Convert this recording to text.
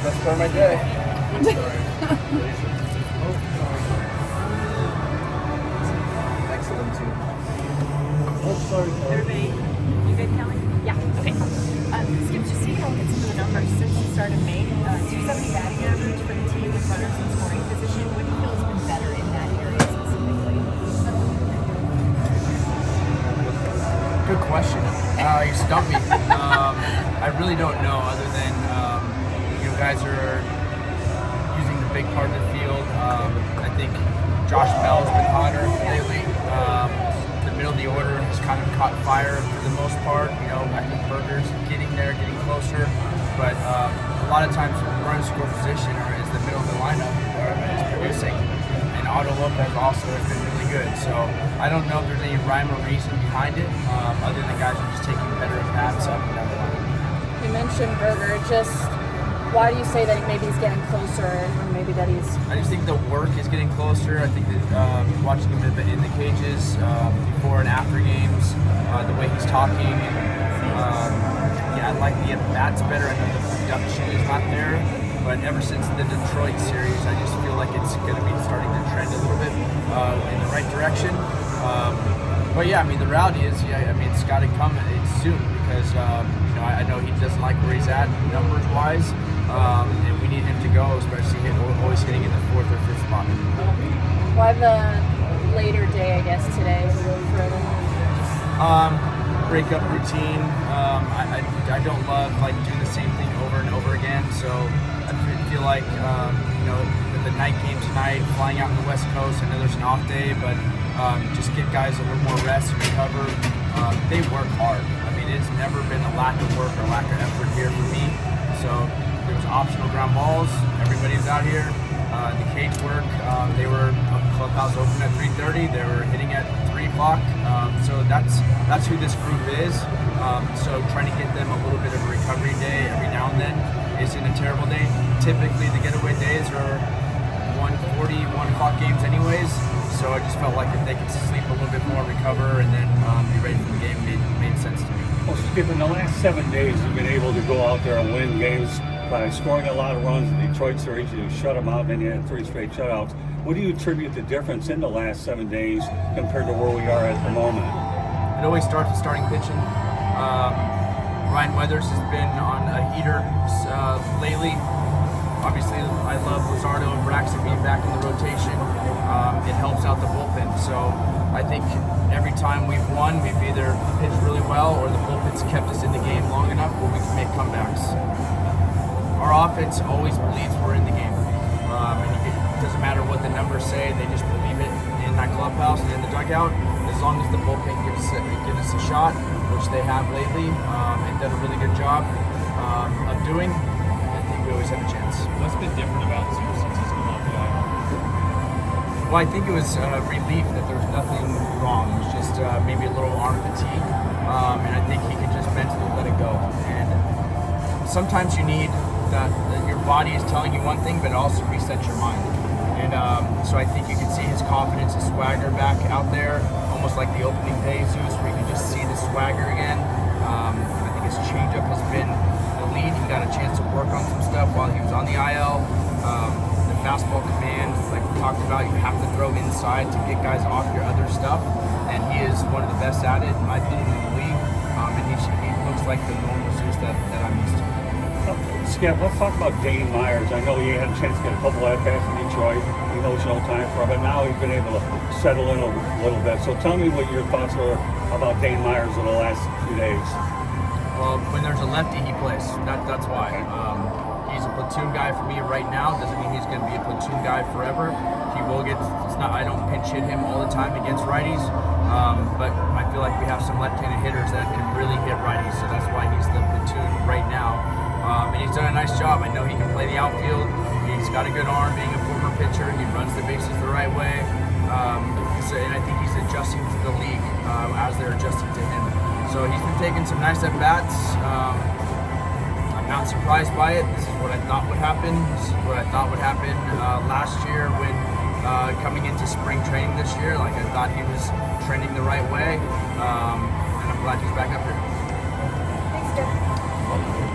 Best part of my day. Excellent too. Oh, sorry. Everybody, you good, Kelly? Yeah. Okay. Skip, just so you don't get some of the numbers since the start of May, 270 batting average for the team with runners in scoring position. What do you feel has been better in that area specifically? Good question. You stumped me. I really don't know, other than you guys are using the big part of the field. I think Josh Bell's been hotter lately. The middle of the order has kind of caught fire for the most part. I think Berger's getting there, getting closer, but a lot of times run score position is the middle of the lineup is producing. And Otto Lopez also has been really good. So I don't know if there's any rhyme or reason behind it, other than guys are just taking better at bats up and down the line. You mentioned Berger. Just why do you say that maybe he's getting closer, or maybe that he's? I just think the work is getting closer. I think that watching him in the cages before and after games, the way he's talking, and I like the at-bats better. I know the production is not there, but ever since the Detroit series, I just feel like it's going to be starting to trend a little bit in the right direction. But yeah, the reality is, it's got to come soon because I know he doesn't like where he's at numbers-wise, and we need him to go, especially always hitting in the fourth or fifth spot. Why the later day, I guess, today, a little further? Break up routine. I don't love doing the same thing over and over again, so I feel like with the night game tonight, flying out on the West Coast, I know there's an off day, but just get guys a little more rest and recover. They work hard. It's never been a lack of work or lack of effort here for me. So there was optional ground balls. Everybody was out here. The cage work. They were clubhouse open at 3:30. They were hitting at 3 o'clock. So that's who this group is. So trying to get them a little bit of a recovery day every now and then isn't a terrible day. Typically the getaway days are 1:40, 1 o'clock games anyways. So I just felt like if they could sleep a little bit more, recover, and then be ready for the game made sense to me. Well, Skip, in the last 7 days, you've been able to go out there and win games by scoring a lot of runs. In the Detroit series, you shut them out, and then you had 3 straight shutouts. What do you attribute the difference in the last 7 days compared to where we are at the moment? It always starts with starting pitching. Ryan Weathers has been on a heater lately. Obviously, I love Luzardo and Braxton being back in the rotation. It helps out the bullpen. So I think every time we've won, we've either pitched really well or the bullpen's kept us in the game long enough where we can make comebacks. Our offense always believes we're in the game. And it doesn't matter what the numbers say, they just believe it in that clubhouse and in the dugout. As long as the bullpen gives us a shot, which they have lately, and done a really good job of doing, I think we always have a chance. What's been different about Zero since he's come off the IL? Well, I think it was relief that there was nothing wrong. It was just maybe a little arm fatigue, and I think he could just mentally let it go. And sometimes you need that your body is telling you one thing, but it also resets your mind. And so I think you can see his confidence, his swagger back out there, almost like the opening day Zeus, where you can just see the swagger again. I think his changeup has been elite. He got a chance to work on some stuff while he was on the IL. The fastball command, like we talked about, you have to throw inside to get guys off your other stuff, and he is one of the best at it, in my opinion, in the league. And he looks like the normal Zeus that I'm used to. Skip, let's talk about Dane Myers. I know you had a chance to get a couple at-bats in Detroit. He knows no time for him, but now he's been able to settle in a little bit. So tell me what your thoughts were about Dane Myers in the last few days. Well, when there's a lefty, he plays. That's why. He's a platoon guy for me right now. Doesn't mean he's going to be a platoon guy forever. He will get. I don't pinch hit him all the time against righties, but I feel like we have some left-handed hitters that can really hit righties. So that's why he's the platoon right now. And he's done a nice job. I know he can play the outfield. He's got a good arm, being a former pitcher. He runs the bases the right way. And I think he's adjusting to the league as they're adjusting to him. So he's been taking some nice at-bats. I'm not surprised by it. This is what I thought would happen. This is what I thought would happen last year when coming into spring training this year. Like I thought he was trending the right way. And I'm glad he's back up here. Thanks, Jeff.